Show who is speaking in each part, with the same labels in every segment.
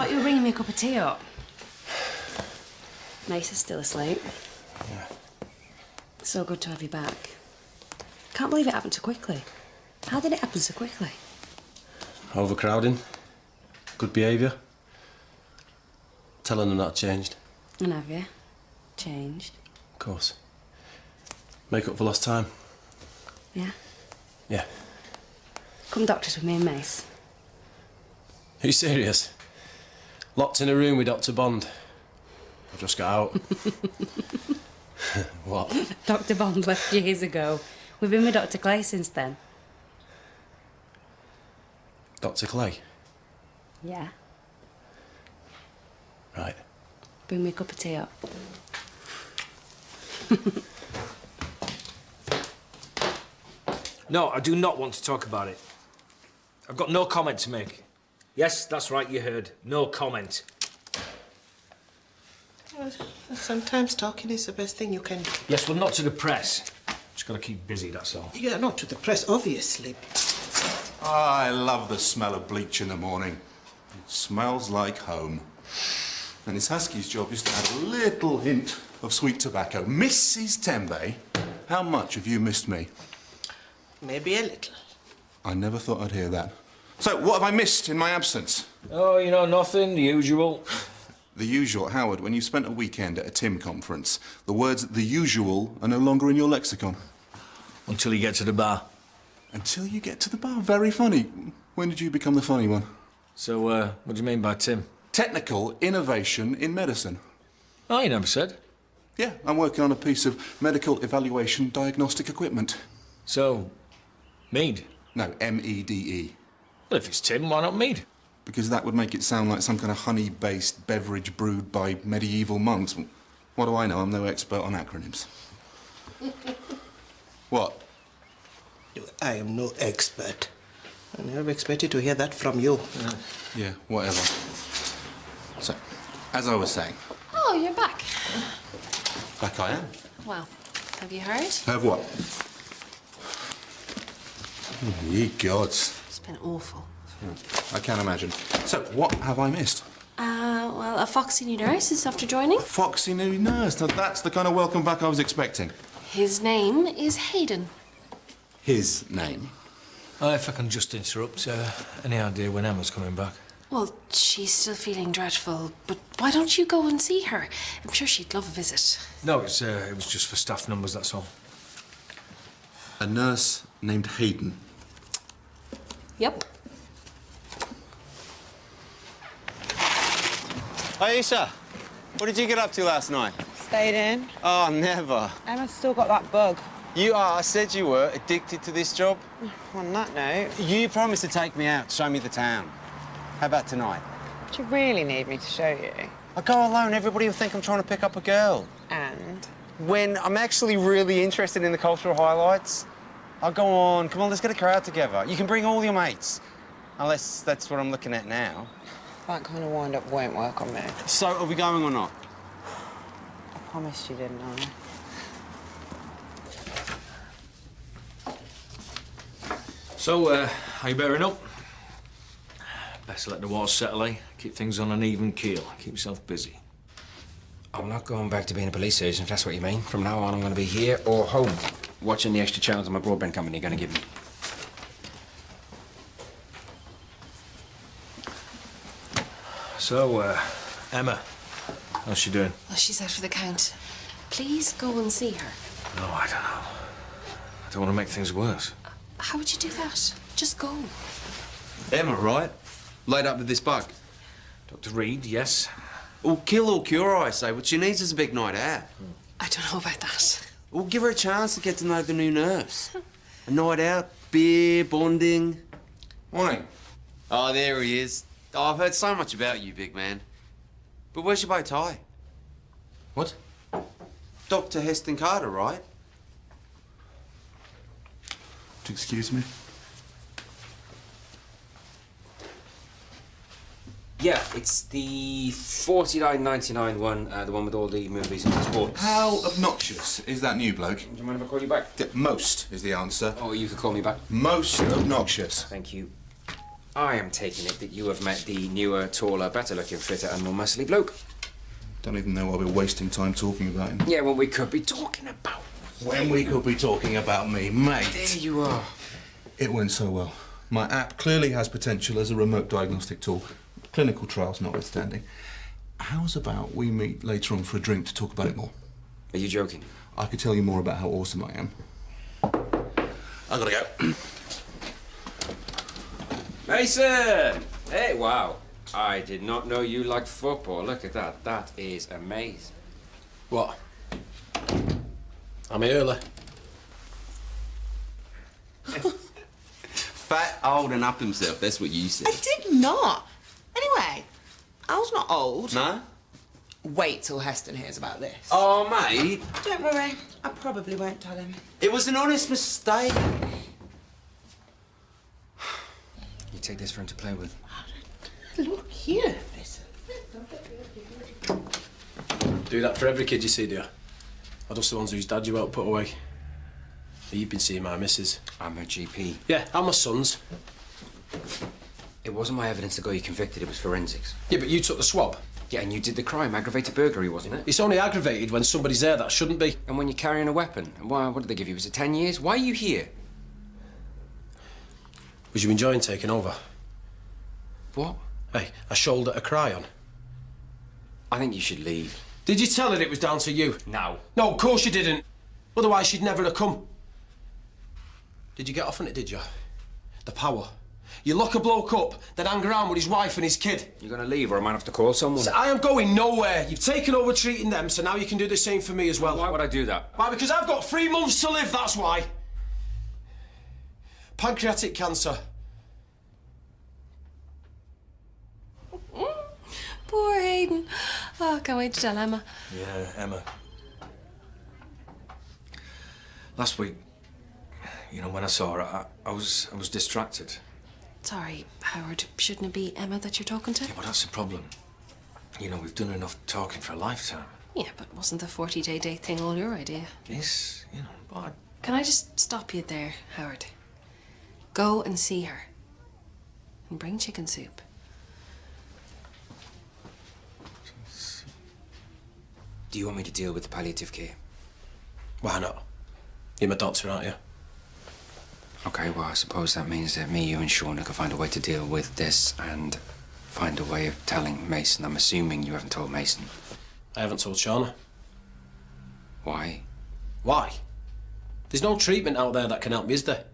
Speaker 1: thought you were bringing me a cup of tea up. Mace is still asleep.
Speaker 2: Yeah.
Speaker 1: So good to have you back. Can't believe it happened so quickly. How did it happen so quickly?
Speaker 2: Overcrowding. Good behaviour. Telling them that changed.
Speaker 1: And have you? Changed?
Speaker 2: Of course. Make up for lost time.
Speaker 1: Yeah?
Speaker 2: Yeah.
Speaker 1: Come doctors with me and Mace.
Speaker 2: Are you serious? Locked in a room with Dr. Bond. I've just got out. What?
Speaker 1: Dr. Bond left years ago. We've been with Dr. Clay since then.
Speaker 2: Dr. Clay?
Speaker 1: Yeah.
Speaker 2: Right.
Speaker 1: Bring me a cup of tea up.
Speaker 3: No, I do not want to talk about it. I've got no comment to make. Yes, that's right, you heard. No comment.
Speaker 4: Well, sometimes talking is the best thing you can do.
Speaker 3: Yes, well, not to the press. Just got to keep busy, that's all.
Speaker 4: Yeah, not to the press, obviously.
Speaker 5: I love the smell of bleach in the morning. It smells like home. And it's Husky's job is to add a little hint of sweet tobacco. Mrs. Tembe, how much have you missed me?
Speaker 4: Maybe a little.
Speaker 5: I never thought I'd hear that. So, what have I missed in my absence?
Speaker 3: Oh, you know, nothing, the usual.
Speaker 5: The usual. Howard, when you spent a weekend at a Tim conference, the words the usual are no longer in your lexicon.
Speaker 3: Until you get to the bar.
Speaker 5: Until you get to the bar. Very funny. When did you become the funny one?
Speaker 3: So, what do you mean by Tim?
Speaker 5: Technical innovation in medicine.
Speaker 3: Oh, you never said.
Speaker 5: Yeah, I'm working on a piece of medical evaluation diagnostic equipment.
Speaker 3: So, mead?
Speaker 5: No, M-E-D-E.
Speaker 3: Well, if it's Tim, why not mead?
Speaker 5: Because that would make it sound like some kind of honey-based beverage brewed by medieval monks. What do I know? I'm no expert on acronyms. What?
Speaker 4: I am no expert. I never expected to hear that from you.
Speaker 5: Yeah, whatever. So, as I was saying...
Speaker 6: Oh, you're back.
Speaker 5: Back I am.
Speaker 6: Well, have you heard?
Speaker 5: Have what? Oh, ye gods.
Speaker 6: It's been awful.
Speaker 5: I can't imagine. So, what have I missed?
Speaker 6: Well, a foxy new nurse is after joining.
Speaker 5: Foxy new nurse. Now, that's the kind of welcome back I was expecting.
Speaker 6: His name is Hayden.
Speaker 5: His name?
Speaker 3: If I can just interrupt, any idea when Emma's coming back?
Speaker 6: Well, she's still feeling dreadful, but why don't you go and see her? I'm sure she'd love a visit.
Speaker 3: No, it was just for staff numbers, that's all.
Speaker 5: A nurse named Hayden.
Speaker 6: Yep.
Speaker 7: Aisha, what did you get up to last night?
Speaker 8: Stayed in.
Speaker 7: Oh, never.
Speaker 8: Emma's still got that bug.
Speaker 7: You are, I said you were, addicted to this job.
Speaker 8: On that note,
Speaker 7: You promised to take me out, show me the town. How about tonight?
Speaker 8: do you really need me to show you?
Speaker 7: I go alone, everybody will think I'm trying to pick up a girl.
Speaker 8: And?
Speaker 7: When I'm actually really interested in the cultural highlights, I'll go on, come on, let's get a crowd together. You can bring all your mates. Unless that's what I'm looking at now.
Speaker 8: That kind of wind-up won't work on me.
Speaker 7: So, are we going or not?
Speaker 8: I promised you, didn't I?
Speaker 3: So, are you bearing up? Best let the water settle, eh? Keep things on an even keel. Keep yourself busy.
Speaker 9: I'm not going back to being a police surgeon, if that's what you mean. From now on, I'm going to be here or home, watching the extra channels my broadband company are going to give me.
Speaker 3: So, Emma, how's she doing?
Speaker 6: Well, she's out for the count. Please go and see her.
Speaker 3: No, I don't know. I don't want to make things worse.
Speaker 6: How would you do that? Just go.
Speaker 10: Emma, right? Laid up with this bug.
Speaker 3: Dr. Reed, yes.
Speaker 10: Well, kill or cure, I say. What she needs is a big night out.
Speaker 6: I don't know about that.
Speaker 10: Well, give her a chance to get to know the new nurse. A night out, beer, bonding.
Speaker 5: Morning.
Speaker 10: Oh, there he is. Oh, I've heard so much about you, big man. But where's your bow tie?
Speaker 5: What?
Speaker 10: Dr. Heston Carter, right?
Speaker 5: Excuse me?
Speaker 9: Yeah, it's the $49.99 one, the one with all the movies and sports.
Speaker 5: How obnoxious is that new bloke?
Speaker 9: Do you mind if I call you back?
Speaker 5: Most is the answer.
Speaker 9: Oh, you could call me back.
Speaker 5: Most obnoxious.
Speaker 9: Thank you. I am taking it that you have met the newer, taller, better-looking, fitter and more muscly bloke.
Speaker 5: Don't even know why we're wasting time talking about him.
Speaker 9: Yeah, well, we could be talking about...
Speaker 5: When we could be talking about me, mate.
Speaker 9: There you are.
Speaker 5: It went so well. My app clearly has potential as a remote diagnostic tool, clinical trials notwithstanding. How's about we meet later on for a drink to talk about it more?
Speaker 9: Are you joking?
Speaker 5: I could tell you more about how awesome I am. I gotta go.
Speaker 9: Mason! Hey, wow. I did not know you liked football. Look at that. That is amazing.
Speaker 2: What? I'm here early.
Speaker 10: Fat, old, and up himself. That's what you said.
Speaker 8: I did not. Anyway, Al's not old.
Speaker 10: No?
Speaker 8: Wait till Heston hears about this.
Speaker 10: Oh, mate.
Speaker 8: Don't worry, I probably won't tell him.
Speaker 10: It was an honest mistake.
Speaker 9: You take this for him to play with.
Speaker 8: Look here, listen.
Speaker 2: Do that for every kid you see, do you? Or just the ones whose dad you helped put away? You've been seeing my missus.
Speaker 9: I'm her GP.
Speaker 2: Yeah, and my sons.
Speaker 9: It wasn't my evidence to go you convicted, it was forensics.
Speaker 2: Yeah, but you took the swab.
Speaker 9: Yeah, and you did the crime, aggravated burglary, wasn't it?
Speaker 2: It's only aggravated when somebody's there that shouldn't be.
Speaker 9: And when you're carrying a weapon. And why, what did they give you? Was it 10 years? Why are you here?
Speaker 2: Was you enjoying taking over?
Speaker 9: What?
Speaker 2: Hey, a shoulder to cry on.
Speaker 9: I think you should leave.
Speaker 2: Did you tell her it was down to you?
Speaker 9: No.
Speaker 2: No, of course you didn't. Otherwise she'd never have come. Did you get off on it, did you? The power. You lock a bloke up, then hang around with his wife and his kid.
Speaker 9: You're gonna leave or I might have to call someone.
Speaker 2: So I am going nowhere. You've taken over treating them, so now you can do the same for me as well.
Speaker 9: Why would I do that?
Speaker 2: Why? Because I've got 3 months to live, that's why. Pancreatic cancer.
Speaker 6: Poor Hayden. Oh, can't wait to tell Emma.
Speaker 3: Yeah, Emma. Last week, you know, when I saw her, I was distracted.
Speaker 6: Sorry, Howard. Shouldn't it be Emma that you're talking to?
Speaker 3: Yeah, but that's the problem. You know, we've done enough talking for a lifetime.
Speaker 6: Yeah, but wasn't the 40-day date thing all your idea?
Speaker 3: Yes, you know, but...
Speaker 6: Can I just stop you there, Howard? Go and see her. And bring chicken soup.
Speaker 9: Do you want me to deal with the palliative care?
Speaker 2: Why not? You're my doctor, aren't you?
Speaker 9: Okay, well, I suppose that means that me, you and Shauna can find a way to deal with this and find a way of telling Mason. I'm assuming you haven't told Mason.
Speaker 2: I haven't told Shauna.
Speaker 9: Why?
Speaker 2: Why? There's no treatment out there that can help me, is there?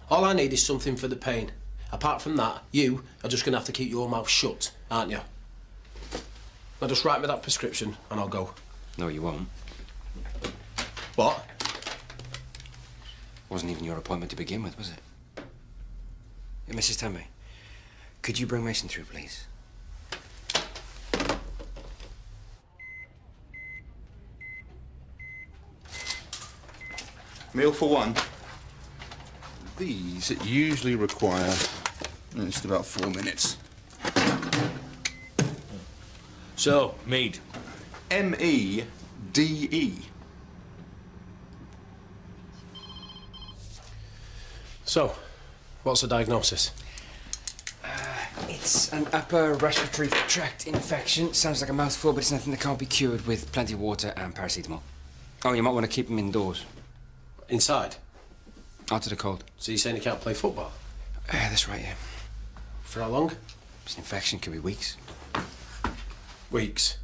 Speaker 2: All I need is something for the pain. Apart from that, you are just going to have to keep your mouth shut, aren't you? Now just write me that prescription and I'll go.
Speaker 9: No, you won't.
Speaker 2: What?
Speaker 9: Wasn't even your appointment to begin with, was it? Hey, Mrs. Tammy, could you bring Mason through, please?
Speaker 5: Meal for one. These usually require just about 4 minutes.
Speaker 3: So, mead.
Speaker 5: M-E-D-E.
Speaker 2: So, what's the diagnosis?
Speaker 9: It's an upper respiratory tract infection. Sounds like a mouthful, but it's nothing that can't be cured with plenty of water and paracetamol. Oh, you might want to keep him indoors.
Speaker 2: Inside?
Speaker 9: Out of the cold.
Speaker 2: So you're saying he can't play football?
Speaker 9: That's right, yeah.
Speaker 2: For how long?
Speaker 9: This infection could be weeks.
Speaker 2: Weeks.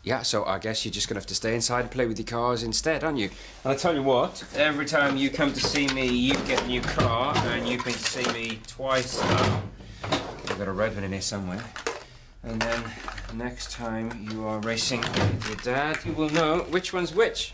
Speaker 9: Yeah, so I guess you're just gonna have to stay inside and play with your cars instead, aren't you? And I tell you what, every time you come to see me, you get a new car, and you've been to see me twice now. I've got a red one in here somewhere. And then next time you are racing with your dad, you will know which one's which.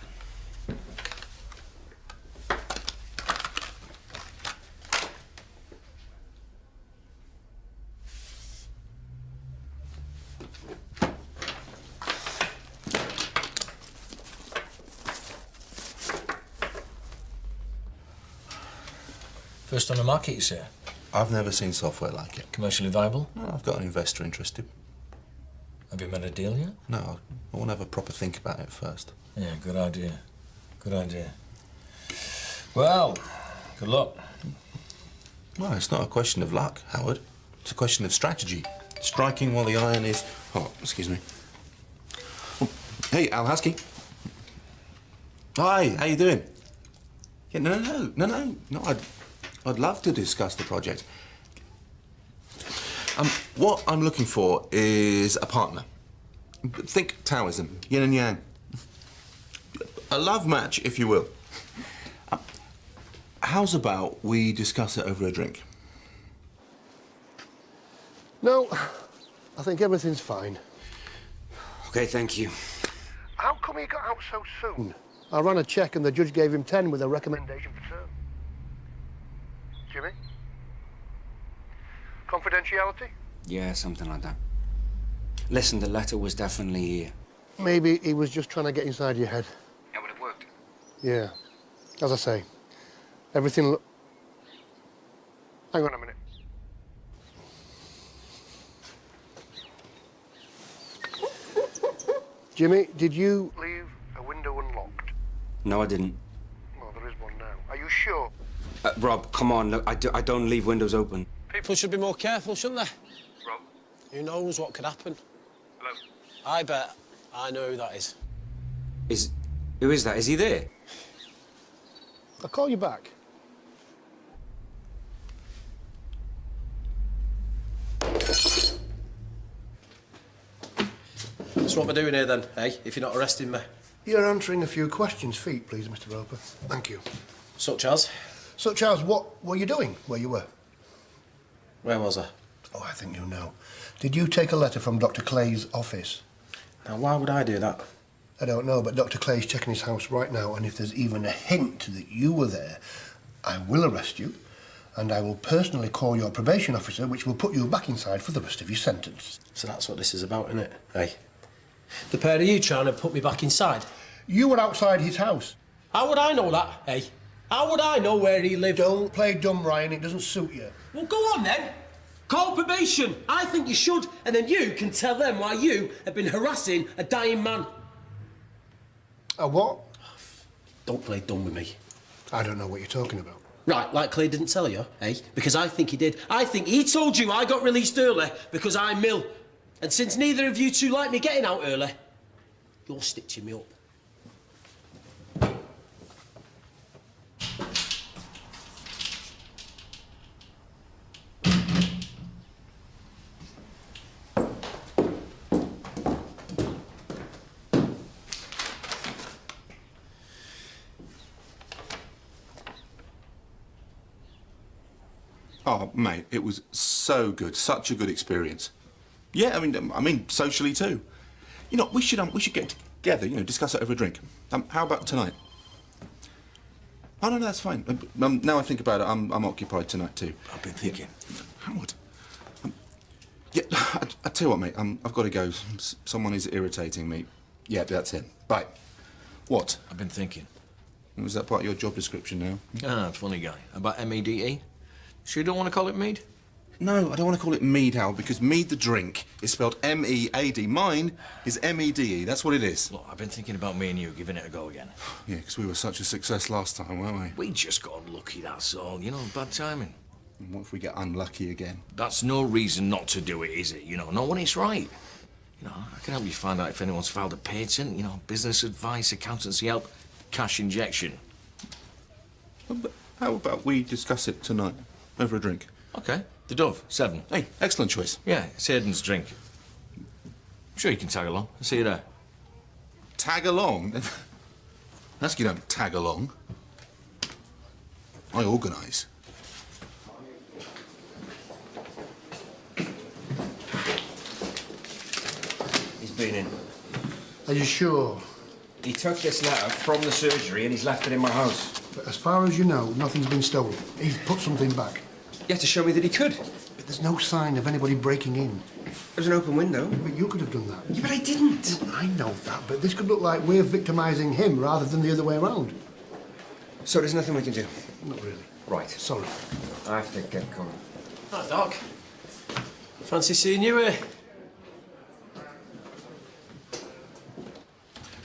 Speaker 3: First on the market, you say?
Speaker 5: I've never seen software like it.
Speaker 3: Commercially viable?
Speaker 5: Well, I've got an investor interested.
Speaker 3: Have you made a deal yet?
Speaker 5: No, I want to have a proper think about it first.
Speaker 3: Yeah, good idea. Good idea. Well, good luck.
Speaker 5: Well, it's not a question of luck, Howard. It's a question of strategy. Striking while the iron is hot. Excuse me. Oh, hey, Al Husky. Hi, how you doing? Yeah, no. I'd love to discuss the project. What I'm looking for is a partner. Think Taoism, yin and yang. A love match, if you will. How's about we discuss it over a drink?
Speaker 11: No, I think everything's fine.
Speaker 9: OK, thank you.
Speaker 11: How come he got out so soon? I ran a check and the judge gave him 10 with a recommendation for term. Jimmy? Confidentiality?
Speaker 9: Yeah, something like that. Listen, the letter was definitely here.
Speaker 11: Maybe he was just trying to get inside your head.
Speaker 9: Yeah, but it worked.
Speaker 11: Yeah. As I say, everything Hang on a minute. Jimmy, did you leave a window unlocked?
Speaker 9: No, I didn't.
Speaker 11: Well, there is one now. Are you sure?
Speaker 9: Rob, come on. Look, I don't leave windows open.
Speaker 2: People should be more careful, shouldn't they?
Speaker 10: Rob?
Speaker 2: Who knows what could happen?
Speaker 10: Hello?
Speaker 2: I bet I know who that is.
Speaker 9: Who is that? Is he there?
Speaker 11: I'll call you back.
Speaker 2: So what am I doing here then, eh? If you're not arresting me?
Speaker 11: You're answering a few questions, feet, please, Mr. Roper. Thank you.
Speaker 2: Such as?
Speaker 11: Such as what were you doing where you were?
Speaker 2: Where was I?
Speaker 11: Oh, I think you know. Did you take a letter from Dr. Clay's office?
Speaker 2: Now, why would I do that?
Speaker 11: I don't know, but Dr. Clay's checking his house right now, and if there's even a hint that you were there, I will arrest you, and I will personally call your probation officer, which will put you back inside for the rest of your sentence.
Speaker 2: So that's what this is about, isn't it? Eh? The pair of you trying to put me back inside?
Speaker 11: You were outside his house.
Speaker 2: How would I know that, eh? How would I know where he lived?
Speaker 11: Don't play dumb, Ryan. It doesn't suit you.
Speaker 2: Well, go on then. Call probation. I think you should, and then you can tell them why you have been harassing a dying man.
Speaker 11: A what?
Speaker 2: Don't play dumb with me.
Speaker 11: I don't know what you're talking about.
Speaker 2: Right, like Clay didn't tell you, eh? Because I think he did. I think he told you I got released early because I'm ill. And since neither of you two like me getting out early, you're stitching me up.
Speaker 5: Oh, mate, it was so good. Such a good experience. Yeah, I mean, socially too. You know, we should get together. You know, discuss it over a drink. How about tonight? Oh no, that's fine. Now I think about it, I'm occupied tonight too.
Speaker 3: I've been thinking.
Speaker 5: Howard. Yeah, I tell you what, mate. I've got to go. Someone is irritating me. Yeah, that's it. Bye. What?
Speaker 3: I've been thinking.
Speaker 5: Was that part of your job description now?
Speaker 3: Ah, funny guy. About MEDE? Sure you don't want to call it mead?
Speaker 5: No, I don't want to call it mead, Hal, because mead the drink is spelled M-E-A-D. Mine is M-E-D-E. That's what it is.
Speaker 3: Look, I've been thinking about me and you giving it a go again.
Speaker 5: Yeah, because we were such a success last time, weren't we?
Speaker 3: We just got unlucky, that's all. You know, bad timing.
Speaker 5: And what if we get unlucky again?
Speaker 3: That's no reason not to do it, is it? You know, not when it's right. You know, I can help you find out if anyone's filed a patent, you know, business advice, accountancy help, cash injection.
Speaker 5: But how about we discuss it tonight, over a drink?
Speaker 3: OK. The Dove, 7.
Speaker 5: Hey, excellent choice.
Speaker 3: Yeah, it's Aiden's drink. I'm sure you can tag along. I'll see you there.
Speaker 5: Tag along? Ask you don't tag along. I organise.
Speaker 9: He's been in.
Speaker 11: Are you sure?
Speaker 9: He took this letter from the surgery and he's left it in my house.
Speaker 11: But as far as you know, nothing's been stolen. He's put something back.
Speaker 9: You have to show me that he could.
Speaker 11: But there's no sign of anybody breaking in.
Speaker 9: There's an open window.
Speaker 11: But you could have done that.
Speaker 9: Yeah, but I didn't.
Speaker 11: I know that, but this could look like we're victimising him rather than the other way around.
Speaker 9: So there's nothing we can do?
Speaker 11: Not really.
Speaker 9: Right.
Speaker 11: Sorry.
Speaker 9: I have to get going.
Speaker 2: Hi, Doc. Fancy seeing you here.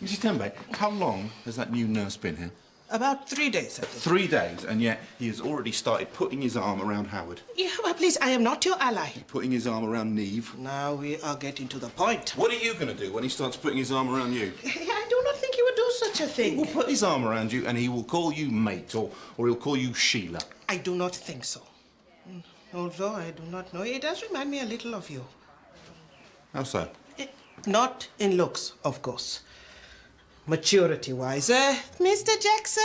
Speaker 5: Mrs. Tembe, how long has that new nurse been here?
Speaker 4: About 3 days, I think.
Speaker 5: 3 days, and yet he has already started putting his arm around Howard.
Speaker 4: Yeah, but please, I am not your ally.
Speaker 5: Putting his arm around Neve.
Speaker 4: Now we are getting to the point.
Speaker 5: What are you going to do when he starts putting his arm around you?
Speaker 4: I do not think he would do such a thing.
Speaker 5: He will put his arm around you and he will call you mate, or he'll call you Sheila.
Speaker 4: I do not think so. Although I do not know, it does remind me a little of you.
Speaker 5: How so?
Speaker 4: Not in looks, of course. Maturity-wise. Mr. Jackson,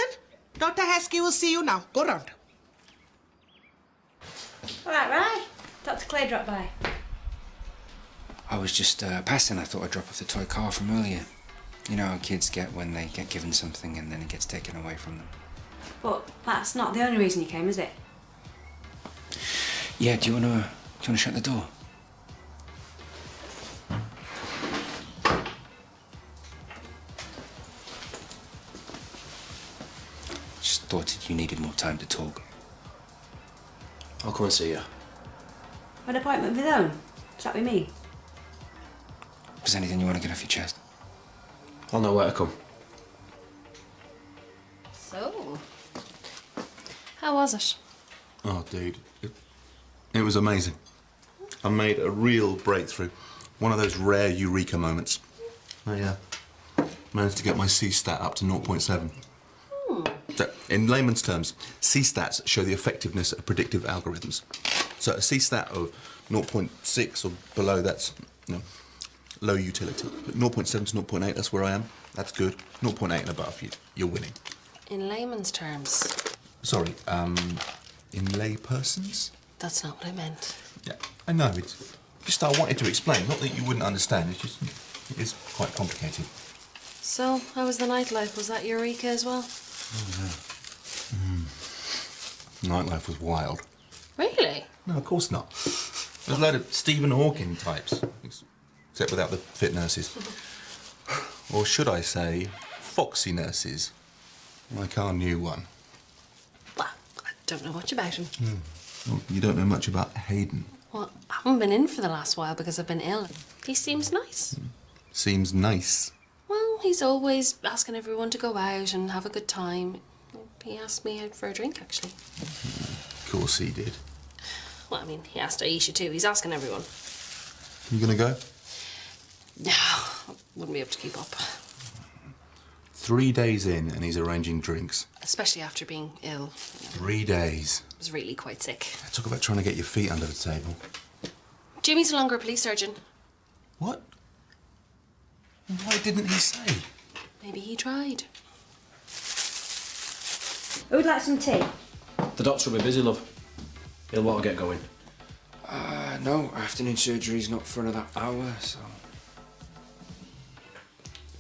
Speaker 4: Dr. Haskey will see you now. Go round.
Speaker 1: All right. Dr. Clay dropped by.
Speaker 9: I was just passing. I thought I'd drop off the toy car from earlier. You know how kids get when they get given something and then it gets taken away from them.
Speaker 1: But that's not the only reason you came, is it?
Speaker 9: Yeah, do you wanna shut the door? Just thought that you needed more time to talk.
Speaker 2: I'll come and see you.
Speaker 1: An appointment of his own? Is that what you mean?
Speaker 9: If there's anything you want to get off your chest.
Speaker 2: I'll know where to come.
Speaker 6: So, how was it?
Speaker 5: Oh, dude. It was amazing. I made a real breakthrough. One of those rare eureka moments. I managed to get my C-stat up to 0.7. So, in layman's terms, C-stats show the effectiveness of predictive algorithms. So a C-stat of 0.6 or below, that's low utility. But 0.7 to 0.8, that's where I am. That's good. 0.8 and above, you're winning.
Speaker 6: In layman's terms.
Speaker 5: Sorry, in laypersons?
Speaker 6: That's not what I meant.
Speaker 5: Yeah, I know. It's just I wanted to explain. Not that you wouldn't understand. It's just it is quite complicated.
Speaker 6: So, how was the nightlife? Was that Eureka as well?
Speaker 5: Nightlife was wild.
Speaker 6: Really?
Speaker 5: No, of course not. There's a load of Stephen Hawking types, except without the fit nurses. Or should I say, foxy nurses, like our new one.
Speaker 6: Well, I don't know much about him.
Speaker 5: Well, you don't know much about Hayden.
Speaker 6: Well, I haven't been in for the last while because I've been ill. He seems nice.
Speaker 5: Seems nice.
Speaker 6: Well, he's always asking everyone to go out and have a good time. He asked me out for a drink, actually.
Speaker 5: Of course he did.
Speaker 6: Well, I mean, he asked Aisha too. He's asking everyone.
Speaker 5: You gonna go?
Speaker 6: No, I wouldn't be able to keep up.
Speaker 5: 3 days in and he's arranging drinks.
Speaker 6: Especially after being ill.
Speaker 5: 3 days.
Speaker 6: I was really quite sick.
Speaker 5: Talk about trying to get your feet under the table.
Speaker 6: Jimmy's no longer a police surgeon.
Speaker 5: What? Why didn't he say?
Speaker 6: Maybe he tried.
Speaker 1: Who would like some tea?
Speaker 2: The doctor will be busy, love. He'll want to get going.
Speaker 9: No, afternoon surgery's not for another hour, so...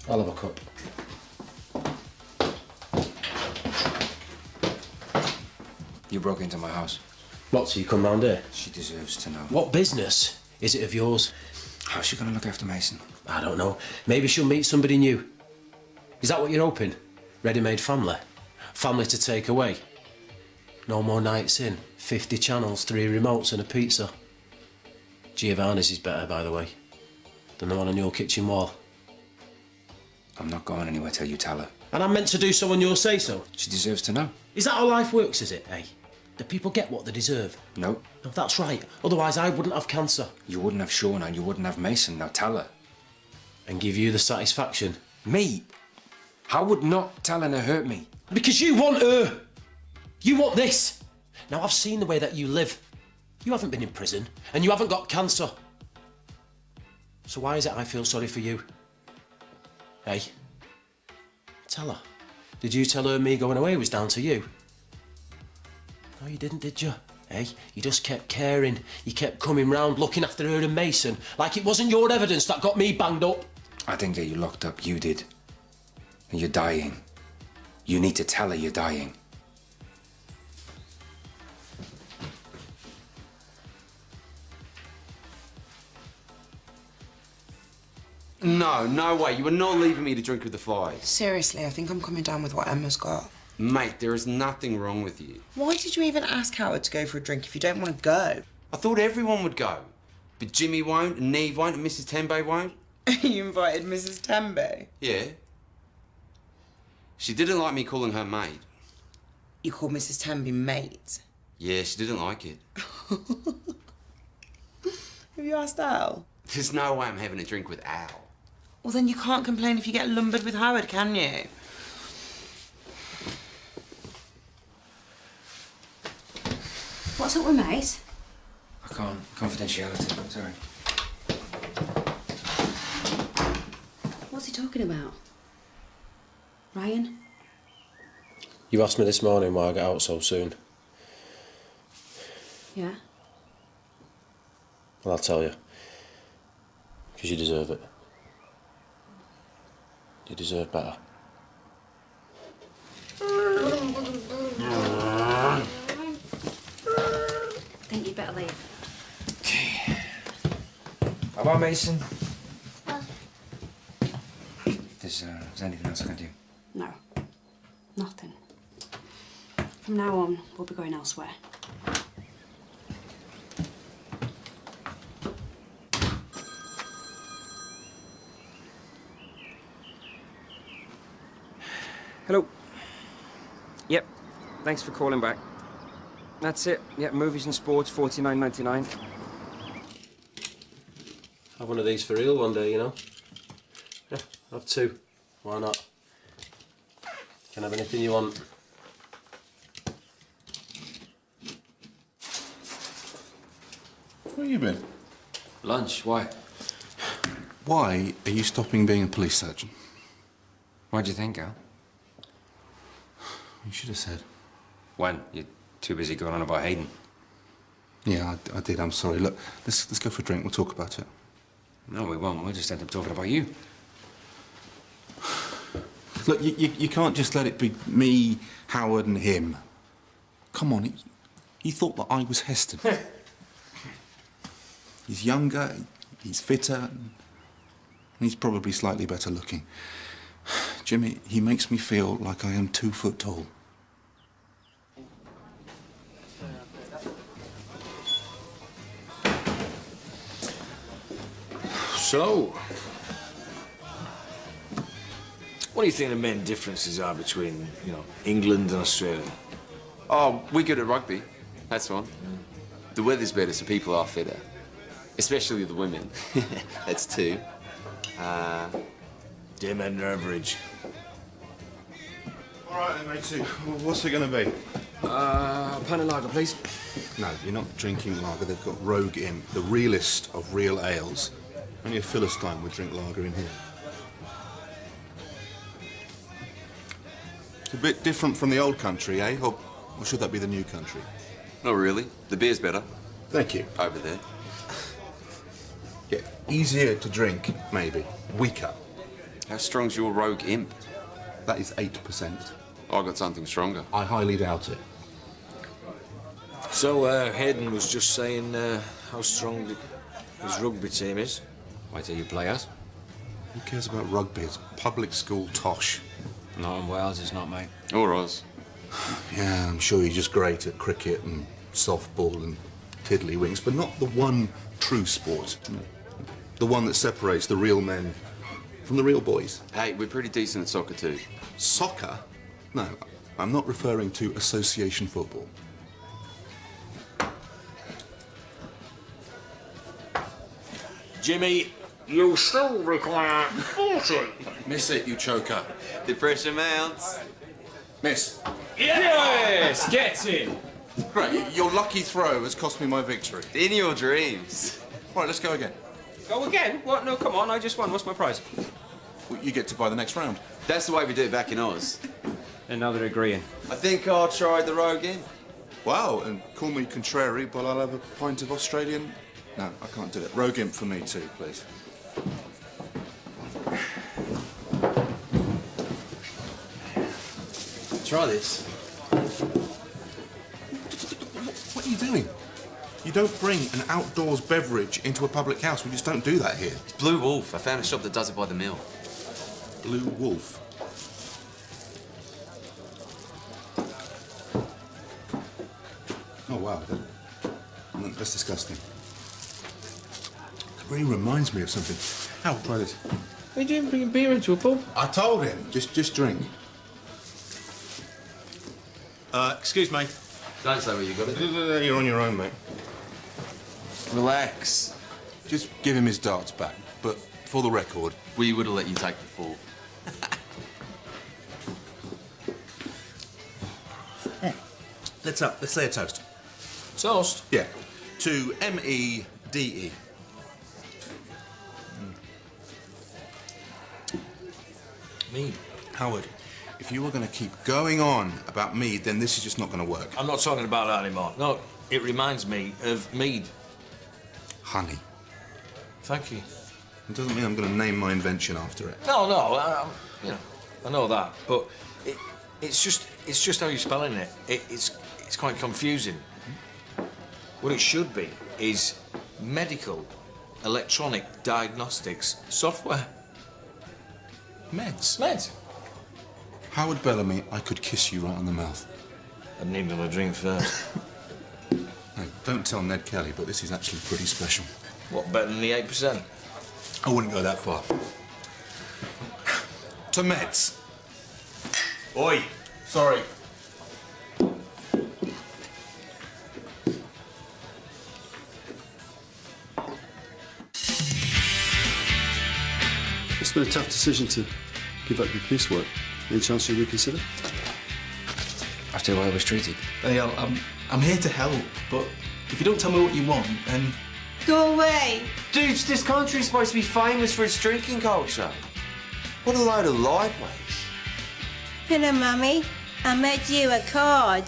Speaker 2: I'll have a cup.
Speaker 9: You broke into my house.
Speaker 2: What, so you come round here?
Speaker 9: She deserves to know.
Speaker 2: What business is it of yours?
Speaker 9: How's she gonna look after Mason?
Speaker 2: I don't know. Maybe she'll meet somebody new. Is that what you're hoping? Ready-made family? Family to take away? No more nights in. 50 channels, 3 remotes and a pizza. Giovanni's is better, by the way, than the one on your kitchen wall.
Speaker 9: I'm not going anywhere till you tell her.
Speaker 2: And I'm meant to do so on your say-so?
Speaker 9: She deserves to know.
Speaker 2: Is that how life works, is it, eh? Do people get what they deserve?
Speaker 9: No.
Speaker 2: No, that's right. Otherwise, I wouldn't have cancer.
Speaker 9: You wouldn't have Sean and you wouldn't have Mason. Now tell her.
Speaker 2: And give you the satisfaction?
Speaker 9: Me? How would not telling her hurt me?
Speaker 2: Because you want her. You want this. Now, I've seen the way that you live. You haven't been in prison, and you haven't got cancer. So why is it I feel sorry for you? Hey? Tell her. Did you tell her me going away was down to you? No, you didn't, did you? Hey? You just kept caring. You kept coming round looking after her and Mason, like it wasn't your evidence that got me banged up.
Speaker 9: I didn't get you locked up, you did. And you're dying. You need to tell her you're dying.
Speaker 10: No, no way. You are not leaving me to drink with the flies.
Speaker 8: Seriously, I think I'm coming down with what Emma's got.
Speaker 10: Mate, there is nothing wrong with you.
Speaker 8: Why did you even ask Howard to go for a drink if you don't want to go?
Speaker 10: I thought everyone would go. But Jimmy won't, and Neve won't, and Mrs. Tembe won't.
Speaker 8: You invited Mrs. Tembe?
Speaker 10: Yeah. She didn't like me calling her mate.
Speaker 8: You called Mrs. Tenby mate.
Speaker 10: Yeah, she didn't like it.
Speaker 8: Have you asked Al?
Speaker 10: There's no way I'm having a drink with Al.
Speaker 8: Well, then you can't complain if you get lumbered with Howard, can you?
Speaker 1: What's up with mate?
Speaker 9: I can't. Confidentiality. Sorry.
Speaker 1: What's he talking about? Ryan?
Speaker 2: You asked me this morning why I got out so soon.
Speaker 1: Yeah?
Speaker 2: Well, I'll tell you. Because you deserve it. You deserve better.
Speaker 1: I think you'd better leave.
Speaker 9: Okay. Bye-bye, Mason. There's anything else I can do?
Speaker 1: No. Nothing. From now on, we'll be going elsewhere.
Speaker 9: Hello. Yep. Thanks for calling back. That's it. Yeah, movies and sports, $49.99.
Speaker 2: Have one of these for real one day, you know? Yeah, have two. Why not? You can have anything you want.
Speaker 5: Where you been?
Speaker 9: Lunch. Why?
Speaker 5: Why are you stopping being a police surgeon?
Speaker 9: What do you think, Al?
Speaker 5: You should have said.
Speaker 9: When? You're too busy going on about Hayden.
Speaker 5: Yeah, I did. I'm sorry. Look, let's go for a drink. We'll talk about it.
Speaker 9: No, we won't. We'll just end up talking about you.
Speaker 5: Look, you can't just let it be me, Howard, and him. Come on, he thought that I was Heston. He's younger, he's fitter, and he's probably slightly better looking. Jimmy, he makes me feel like I am 2 foot tall.
Speaker 3: So, what do you think the main differences are between, you know, England and Australia?
Speaker 10: Oh, we're good at rugby. That's one. The weather's better, so people are fitter. Especially the women. That's 2.
Speaker 3: Dear men are average.
Speaker 5: All right, then, matey. What's it going to be?
Speaker 9: A pint of lager, please.
Speaker 5: No, you're not drinking lager. They've got Rogue Imp, the realest of real ales. Only a Philistine would drink lager in here. It's a bit different from the old country, eh? Or should that be the new country?
Speaker 10: Not really. The beer's better.
Speaker 5: Thank you.
Speaker 10: Over there.
Speaker 5: Yeah, easier to drink, maybe. Weaker.
Speaker 10: How strong's your Rogue Imp?
Speaker 5: That is 8%.
Speaker 10: I got something stronger.
Speaker 5: I highly doubt it.
Speaker 3: So, Hayden was just saying how strong his rugby team is.
Speaker 9: Wait till you play us.
Speaker 5: Who cares about rugby? It's public school tosh.
Speaker 9: Not in Wales, it's not, mate.
Speaker 10: Or us.
Speaker 5: Yeah, I'm sure you're just great at cricket and softball and tiddlywinks, but not the one true sport. The one that separates the real men from the real boys.
Speaker 10: Hey, we're pretty decent at soccer too.
Speaker 5: Soccer? No, I'm not referring to association football.
Speaker 3: Jimmy, you still require 40.
Speaker 5: Miss it, you choker.
Speaker 10: The pressure mounts.
Speaker 5: Miss.
Speaker 9: Yes! Get in!
Speaker 5: Great, your lucky throw has cost me my victory.
Speaker 10: In your dreams.
Speaker 5: Right, let's go again.
Speaker 9: Go again? What? No, come on, I just won. What's my prize?
Speaker 5: Well, you get to buy the next round.
Speaker 10: That's the way we do it back in Oz.
Speaker 9: And now they're agreeing.
Speaker 10: I think I'll try the Rogue Imp.
Speaker 5: Wow, and call me contrary, but I'll have a pint of Australian. No, I can't do it. Rogue Imp for me too, please.
Speaker 2: Try this.
Speaker 5: What are you doing? You don't bring an outdoors beverage into a public house. We just don't do that here.
Speaker 10: It's Blue Wolf. I found a shop that does it by the mill.
Speaker 5: Blue Wolf. Oh, wow. That's disgusting. It really reminds me of something. Hal, try this.
Speaker 9: Are you doing bringing beer into a pub?
Speaker 5: I told him. Just drink.
Speaker 3: Excuse me.
Speaker 10: Don't say where you got it.
Speaker 5: You're on your own, mate.
Speaker 10: Relax.
Speaker 5: Just give him his darts back. But for the record,
Speaker 10: We would have let you take the fall.
Speaker 5: let's say a toast.
Speaker 3: Toast?
Speaker 5: Yeah. To M-E-D-E.
Speaker 3: Mead.
Speaker 5: Howard, if you were going to keep going on about mead, then this is just not going to work.
Speaker 3: I'm not talking about that anymore. No, it reminds me of mead.
Speaker 5: Honey.
Speaker 3: Thank you.
Speaker 5: It doesn't mean I'm going to name my invention after it.
Speaker 3: No, you know, I know that, but it's just how you're spelling it. It's quite confusing. What it should be is medical electronic diagnostics software.
Speaker 5: Meds.
Speaker 3: Meds.
Speaker 5: Howard Bellamy, I could kiss you right on the mouth.
Speaker 3: I'd need another drink first.
Speaker 5: Now, don't tell Ned Kelly, but this is actually pretty special.
Speaker 3: What, better than the 8%?
Speaker 5: I wouldn't go that far. To meds.
Speaker 3: Oi, sorry.
Speaker 12: It's been a tough decision to give up your police work. Any chance you reconsider?
Speaker 9: After the way I was treated.
Speaker 13: Hey, I'm here to help, but if you don't tell me what you want, then...
Speaker 8: Go away.
Speaker 10: Dudes, this country's supposed to be famous for its drinking culture. What a load of liveways.
Speaker 8: Hello, Mummy. I made you a card.